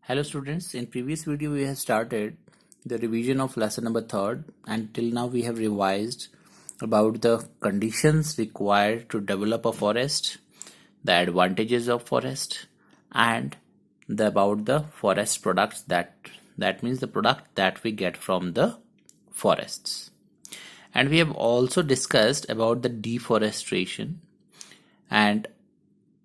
Hello students, in previous video we have started the revision of lesson number 3rd and till now we have revised about the conditions required to develop a forest, the advantages of forest and about the forest products that means the product that we get from the forests. And we have also discussed about the deforestation and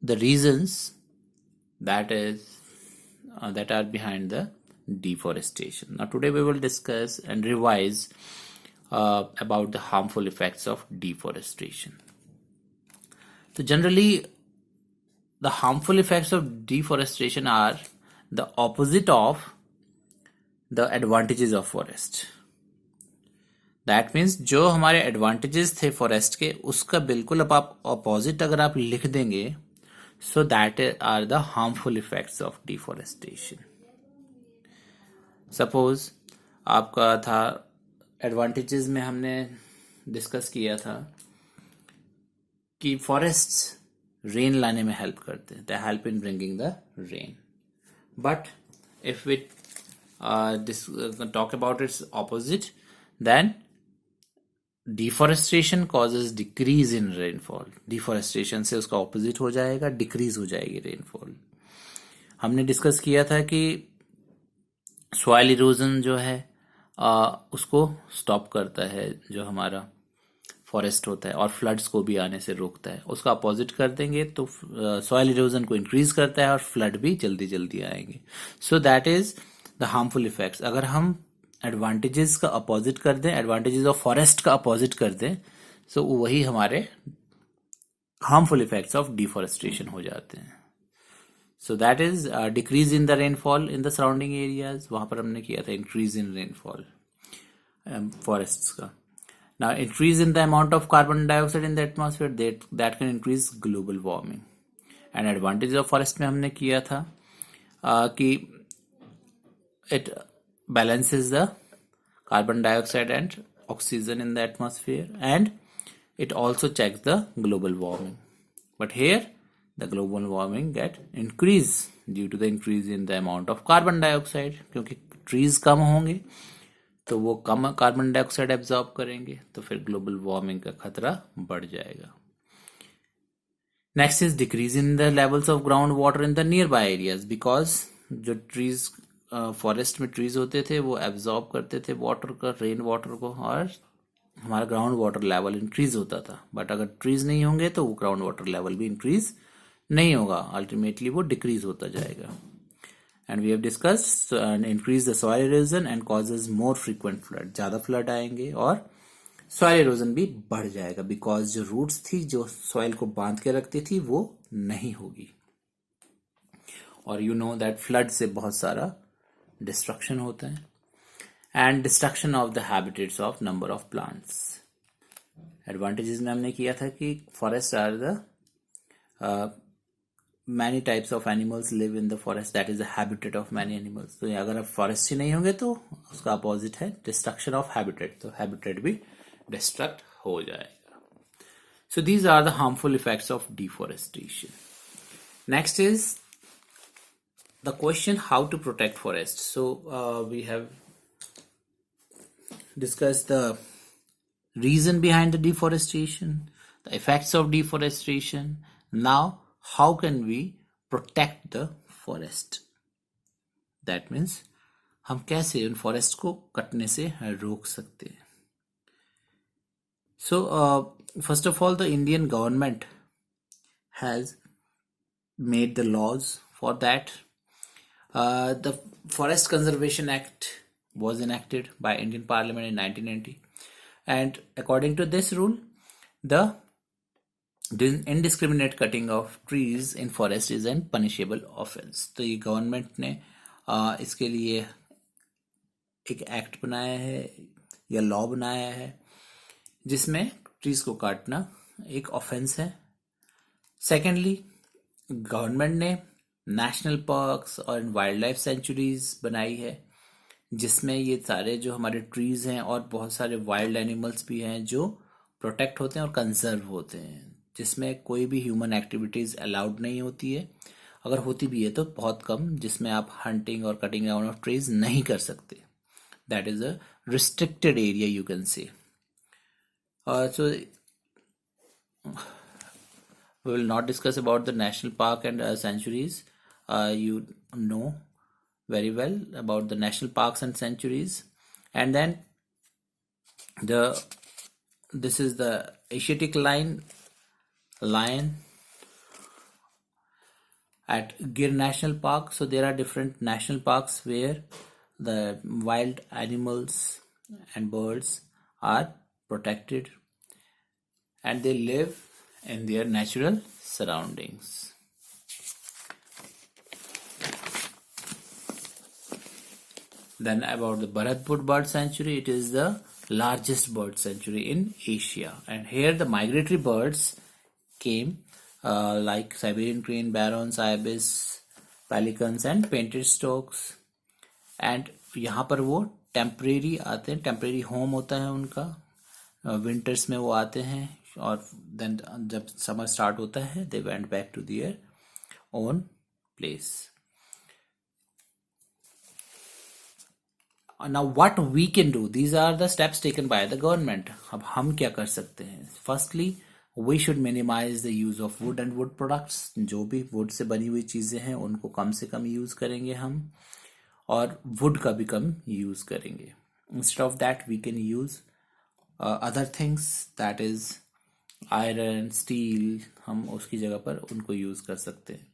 the reasons that are behind the deforestation. Now today we will discuss and revise about the harmful effects of deforestation. So generally the harmful effects of deforestation are the opposite of the advantages of forest. That means जो हमारे advantages थे forest के उसका बिल्कुल अब आप opposite अगर आप लिख देंगे so that are the harmful effects of deforestation. Suppose आपका था एडवांटेजेस में हमने डिस्कस किया था कि फॉरेस्ट्स रेन लाने में हेल्प करते हैं, they help in bringing the rain. But if we talk about its opposite then deforestation causes decrease in rainfall. Deforestation से उसका ऑपोजिट हो जाएगा, डिक्रीज हो जाएगी रेनफॉल. हमने डिस्कस किया था कि सॉइल इरोजन जो है उसको स्टॉप करता है जो हमारा फॉरेस्ट होता है और फ्लड्स को भी आने से रोकता है. उसका अपोजिट कर देंगे तो सॉइल इरोजन को इंक्रीज करता है और फ्लड भी जल्दी जल्दी आएंगे. So that is the harmful effects. अगर हम एडवांटेजेस का अपोजिट कर दें, एडवांटेजेस ऑफ फॉरेस्ट का अपोजिट कर दें, सो वही हमारे हार्मफुल इफेक्ट्स ऑफ डिफॉरेस्टेशन हो जाते हैं. So that is decrease in the rainfall in the surrounding areas. वहां पर हमने किया था इंक्रीज इन रेनफॉल फॉरेस्ट्स का. Now increase in the amount of carbon dioxide in the atmosphere that can increase global warming. And advantage of forest में हमने किया था कि it balances the carbon dioxide and oxygen in the atmosphere and it also checks the global warming. But here the global warming get increase due to the increase in the amount of carbon dioxide. क्योंकि trees कम होंगे तो वो कम carbon dioxide absorb करेंगे तो फिर global warming का खतरा बढ़ जाएगा. Next is decrease in the levels of ground water in the near by areas. Because जो ट्रीज फॉरेस्ट में ट्रीज होते थे वो एब्जॉर्ब करते थे वाटर का, रेन वाटर को, और हमारा ग्राउंड वाटर लेवल इंक्रीज होता था. बट अगर ट्रीज नहीं होंगे तो वो ग्राउंड वाटर लेवल भी इंक्रीज नहीं होगा, अल्टीमेटली वो डिक्रीज होता जाएगा. And we have discussed increase the soil erosion and causes more frequent flood. ज्यादा फ्लड आएंगे और सॉइल इरोजन भी बढ़ जाएगा बिकॉज जो रूट्स थी जो सॉइल को बांध के रखती थी वो नहीं होगी. और यू नो दैट फ्लड से बहुत सारा डिस्ट्रक्शन होता है and destruction of the habitats of number of plants. Advantages में हमने किया था कि forest are the many types of animals live in the forest, that is the habitat of many animals. तो अगर आप फॉरेस्ट ही नहीं होंगे तो उसका अपोजिट है डिस्ट्रक्शन ऑफ हैबिटेट, तो हैबिटेट भी डिस्ट्रक्ट हो जाएगा. So these are the harmful effects of deforestation. Next is the question how to protect forests. So we have discussed the reason behind the deforestation, the effects of deforestation. Now how can we protect the forest? That means हम कैसे उन forest को कटने से रोक सकते हैं. So first of all the Indian government has made the laws for that. The Forest Conservation Act was enacted by Indian Parliament in 1990 and according to this rule the indiscriminate cutting of trees in forest is an punishable offense. तो ये government ने इसके लिए एक act बनाया है या law बनाया है जिसमें ट्रीज को काटना एक ऑफेंस है. सेकेंडली गवर्नमेंट ने नेशनल पार्क्स और वाइल्ड लाइफ सेंचुरीज बनाई है जिसमें ये सारे जो हमारे ट्रीज हैं और बहुत सारे वाइल्ड एनिमल्स भी हैं जो प्रोटेक्ट होते हैं और कंजर्व होते हैं, जिसमें कोई भी ह्यूमन एक्टिविटीज अलाउड नहीं होती है. अगर होती भी है तो बहुत कम, जिसमें आप हंटिंग और कटिंग डाउन ऑफ ट्रीज नहीं कर सकते. That is a restricted area you can say. So we will not discuss about the national park and sanctuaries. You know very well about the national parks and sanctuaries. And then the this is the Asiatic lion at Gir National Park. So there are different national parks where the wild animals and birds are protected and they live in their natural surroundings. Then about the Bharatpur Bird Sanctuary, it is the largest bird sanctuary in Asia, and here the migratory birds came like Siberian crane, barons, ibis, pelicans and painted storks. And यहाँ पर वो temporary आते हैं, temporary home होता है उनका, winters में वो आते हैं और देन जब समर स्टार्ट होता है they went back to their own place. Now what we can do, these are the steps taken by the government. अब हम क्या कर सकते हैं? Firstly, we should minimize the use of wood and wood products. जो भी wood से बनी हुई चीजें हैं उनको कम से कम यूज करेंगे हम, और wood का भी कम यूज करेंगे. Instead of that we can use other things, that is iron, steel, हम उसकी जगह पर उनको यूज कर सकते हैं.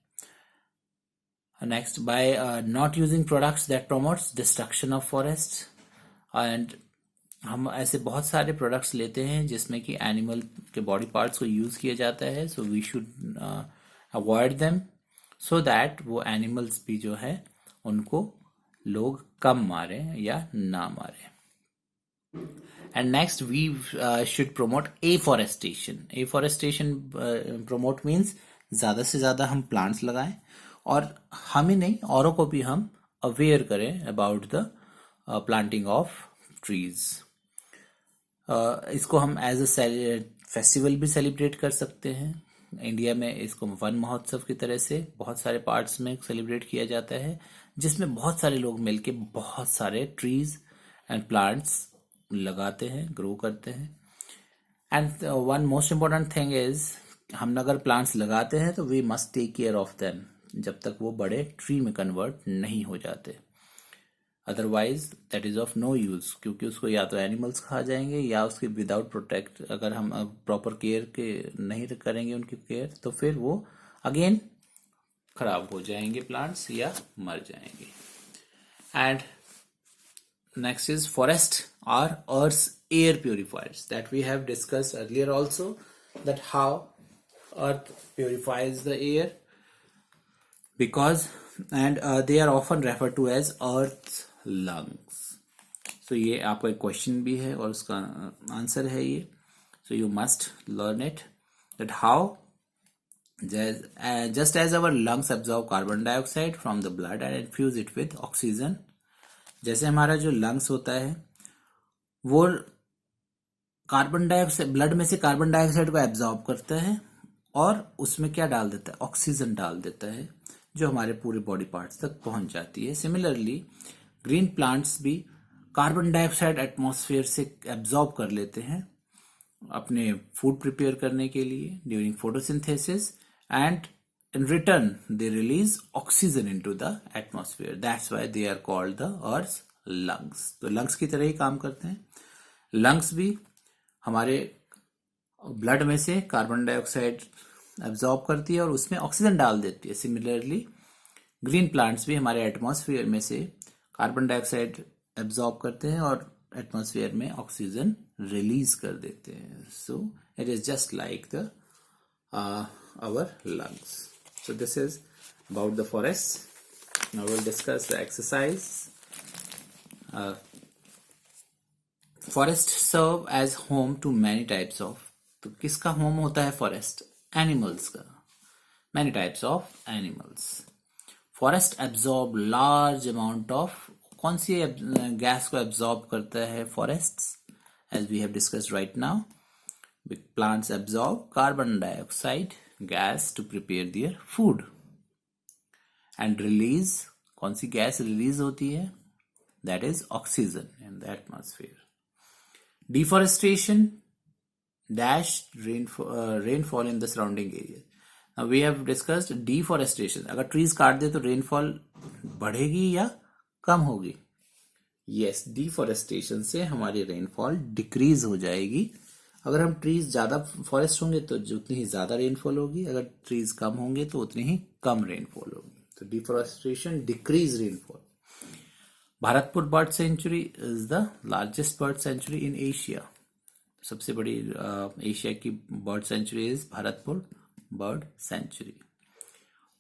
Next, by not using products that promotes destruction of forests. And हम ऐसे बहुत सारे प्रोडक्ट्स लेते हैं जिसमें कि एनिमल के बॉडी पार्ट्स को यूज किया जाता है. So we should avoid them so that वो एनिमल्स भी जो है उनको लोग कम मारे या ना मारे. And next we should promote afforestation. Afforestation promote means ज्यादा से ज्यादा हम प्लांट्स लगाएं और हम ही नहीं औरों को भी हम अवेयर करें about the planting of trees. इसको हम एज अ फेस्टिवल भी सेलिब्रेट कर सकते हैं. इंडिया में इसको वन महोत्सव की तरह से बहुत सारे पार्ट्स में सेलिब्रेट किया जाता है, जिसमें बहुत सारे लोग मिलके बहुत सारे ट्रीज एंड प्लांट्स लगाते हैं, ग्रो करते हैं. And one most important thing is, हम अगर प्लांट्स लगाते हैं तो we must take care of them जब तक वो बड़े ट्री में कन्वर्ट नहीं हो जाते. Otherwise that is of no use, क्योंकि उसको या तो एनिमल्स खा जाएंगे या उसके विदाउट प्रोटेक्ट, अगर हम प्रॉपर केयर के नहीं करेंगे उनकी केयर, तो फिर वो अगेन खराब हो जाएंगे प्लांट्स या मर जाएंगे. And next is forest are earth's air purifiers, that we have discussed earlier also, that how earth purifies the air, because and they are often referred to as earth's lungs. So ये आपका एक question भी है और उसका answer है ये. So you must learn it, that how just as our lungs absorb carbon dioxide from the blood and infuse it with oxygen, जैसे हमारा जो लंग्स होता है वो कार्बन डाइऑक्साइड, ब्लड में से कार्बन डाइऑक्साइड को एब्जॉर्ब करता है और उसमें क्या डाल देता है, ऑक्सीजन डाल देता है, जो हमारे पूरे बॉडी पार्ट्स तक पहुंच जाती है. सिमिलरली ग्रीन प्लांट्स भी कार्बन डाइऑक्साइड एटमॉस्फेयर से एब्जॉर्ब कर लेते हैं अपने फूड प्रिपेयर करने के लिए during photosynthesis, and in return they release oxygen into the atmosphere. That's why they are called the earth's lungs. तो lungs की तरह ही काम करते हैं. lungs भी हमारे ब्लड में से कार्बन डाइऑक्साइड एब्जॉर्ब करती है और उसमें ऑक्सीजन डाल देती है. सिमिलरली ग्रीन प्लांट्स भी हमारे एटमॉस्फेयर में से कार्बन डाइऑक्साइड एब्जॉर्ब करते हैं और एटमॉस्फेयर में ऑक्सीजन रिलीज कर देते हैं. So it is just like the our lungs. So this is about the forests. Now we'll discuss the exercise. Forests serve as home to many types of. तो किसका home होता है forest? Animals का. Many types of animals. Forest absorb large amount of, कौन सी gas को absorb करता है forests? As we have discussed right now, plants absorb carbon dioxide gas to prepare their food. And release, कौन सी gas release होती है? That is oxygen in the atmosphere. Deforestation dash rainfall in the surrounding area. Now we have discussed deforestation. अगर trees काट दे तो rainfall बढ़ेगी या कम होगी? Yes, deforestation से हमारी rainfall decrease हो जाएगी. अगर हम trees ज्यादा forest होंगे तो उतनी ही ज्यादा rainfall होगी, अगर trees कम होंगे तो उतनी ही कम rainfall होगी. तो deforestation decrease rainfall. Bharatpur bird sanctuary is the largest bird sanctuary in Asia. सबसे बड़ी एशिया की bird sanctuary is Bharatpur bird sanctuary.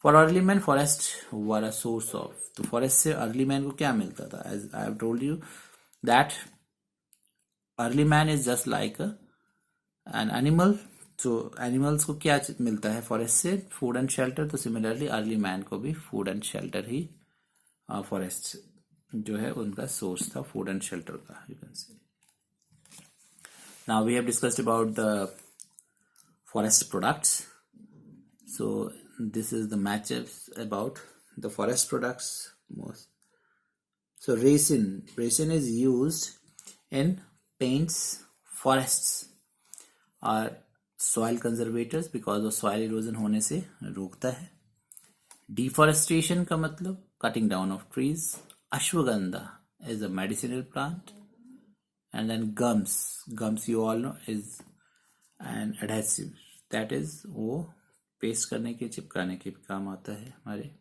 For early man forest were a source of. तो फॉरेस्ट से अर्ली मैन को क्या मिलता था? As I have told you that early man is just like an animal. तो एनिमल्स को क्या मिलता है फॉरेस्ट से? Food and shelter. तो सिमिलरली अर्ली मैन को भी food and shelter he forest जो है उनका सोर्स था, फूड एंड शेल्टर का, you can say. Now we have discussed about the forest products. So this is the matchups about the forest products most. So resin is used in paints. Forests are soil conservators because of soil erosion होने से रोकता है. Deforestation का मतलब cutting down of trees. Ashwagandha is a medicinal plant. And then gums you all know is an adhesive, that is वो paste करने के, चिपकाने के काम आता है हमारे.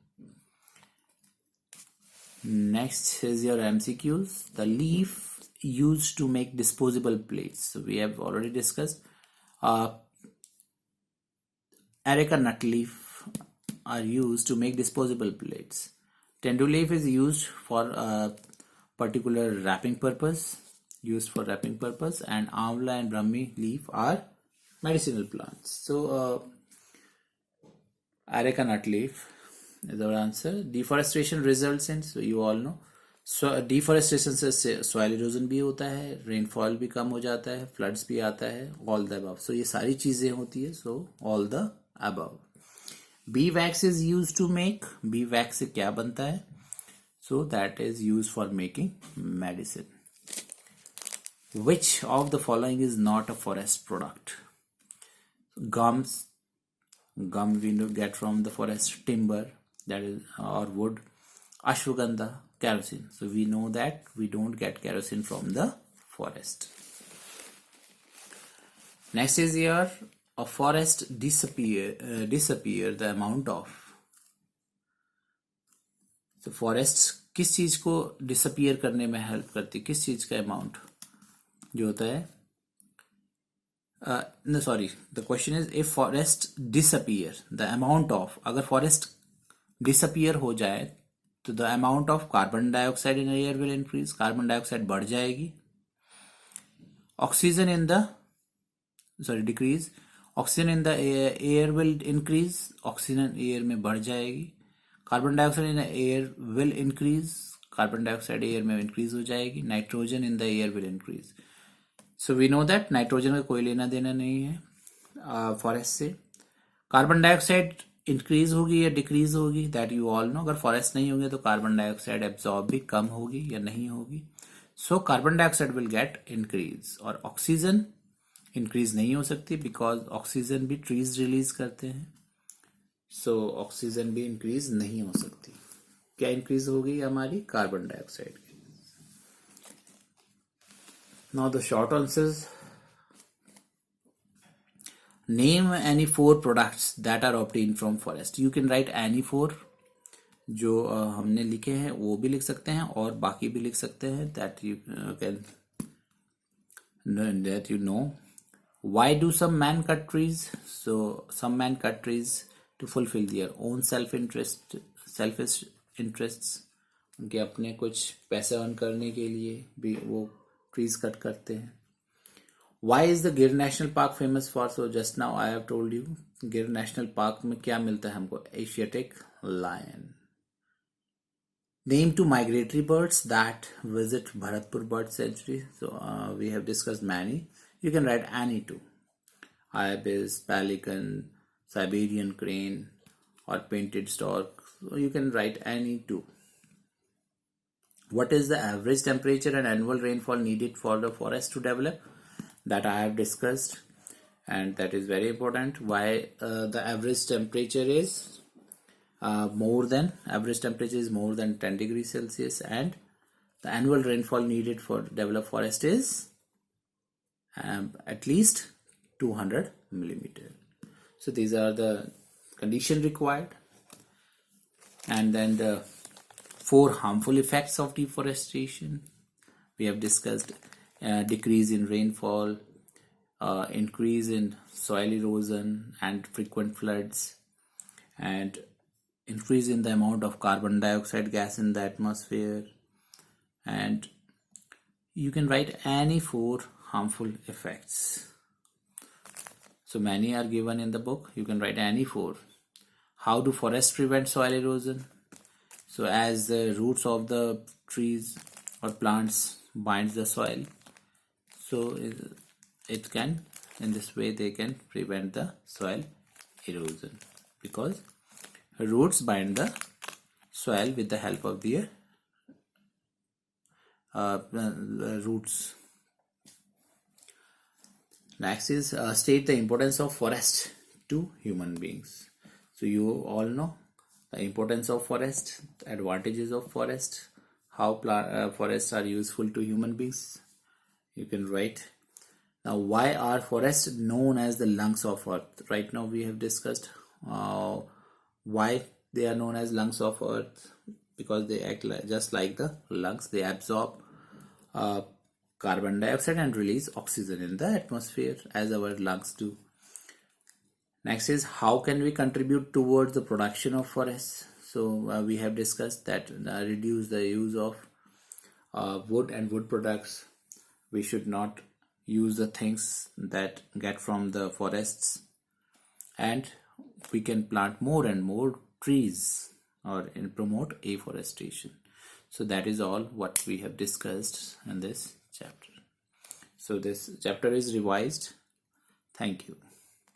Next is your MCQs. The leaf used to make disposable plates. So we have already discussed. Areca nut leaf are used to make disposable plates. Tendu leaf is used for a particular wrapping purpose. And Amla and Brahmi leaf are medicinal plants. So Areca nut leaf is our answer. Deforestation results in, so you all know, so deforestation से soil erosion भी होता है, rainfall भी कम हो जाता है, floods भी आता है, all the above. So ये सारी चीजें होती है, so all the above. Bee wax is used to make. Bee wax से क्या बनता है? So that is used for making medicine. Which of the following is not a forest product? Gum we get from the forest. Timber, that is, or wood. Ashwagandha, kerosene. So we know that we don't get kerosene from the forest. Next is here, a forest disappear the amount of. So forests किस चीज को disappear करने में help करती? किस चीज का amount जो होता है? No, sorry, the question is if forest disappear the amount of. अगर forest disappear हो जाए तो the amount of carbon dioxide in the air will increase. carbon dioxide बढ़ जाएगी. Oxygen in the decrease. Oxygen in the air will increase. Oxygen air में बढ़ जाएगी. Carbon dioxide in the air will increase. Carbon dioxide air में increase हो जाएगी. Nitrogen in the air will increase. So we know that nitrogen का कोई लेना देना नहीं है फॉरेस्ट से. कार्बन डाइऑक्साइड इंक्रीज होगी या डिक्रीज होगी, दैट यू ऑल नो. अगर फॉरेस्ट नहीं होंगे तो कार्बन डाइऑक्साइड एब्जॉर्ब भी कम होगी या नहीं होगी. So carbon dioxide will get increase. और ऑक्सीजन इंक्रीज नहीं हो सकती बिकॉज ऑक्सीजन भी ट्रीज रिलीज करते हैं. सो ऑक्सीजन भी इंक्रीज नहीं हो सकती. क्या इंक्रीज होगी हमारी? Carbon dioxide. Now the short answers. Name any 4 products that are obtained from forest. You can write any 4. जो हमने लिखे हैं वो भी लिख सकते हैं और बाकी भी लिख सकते हैं. That you know. Why do some men cut trees? So some men cut trees to fulfill their own selfish interests. उनके अपने कुछ पैसे अर्न करने के लिए भी वो ट्रीज कट करते हैं. Why is the Gir national park famous for? So just now I have told you Gir national park में क्या मिलता है हमको? Asiatic lion. Name 2 migratory birds that visit Bharatpur bird sanctuary. So we have discussed many. You can write any 2. Ibis, pelican, Siberian crane or painted stork. So you can write any two. What is the average temperature and annual rainfall needed for the forest to develop? That I have discussed, and that is very important. Why the average temperature is more than 10 degrees Celsius, and the annual rainfall needed for developed forest is at least 200 millimeter. So these are the condition required. And then the 4 harmful effects of deforestation we have discussed: decrease in rainfall, increase in soil erosion and frequent floods, and increase in the amount of carbon dioxide gas in the atmosphere. And you can write any 4 harmful effects. So many are given in the book. You can write any 4. How do forests prevent soil erosion? So as the roots of the trees or plants binds the soil, so it can, in this way they can prevent the soil erosion, because roots bind the soil with the help of their roots. Next is state the importance of forest to human beings. So you all know the importance of forest, the advantages of forest, how forests are useful to human beings. You can write. Now, why are forests known as the lungs of earth? Right now we have discussed why they are known as lungs of earth, because they act just like the lungs. They absorb carbon dioxide and release oxygen in the atmosphere as our lungs do. Next is, how can we contribute towards the production of forests? So we have discussed that reduce the use of wood and wood products. We should not use the things that get from the forests, and we can plant more and more trees or promote afforestation. So that is all what we have discussed in this chapter. So this chapter is revised. Thank you.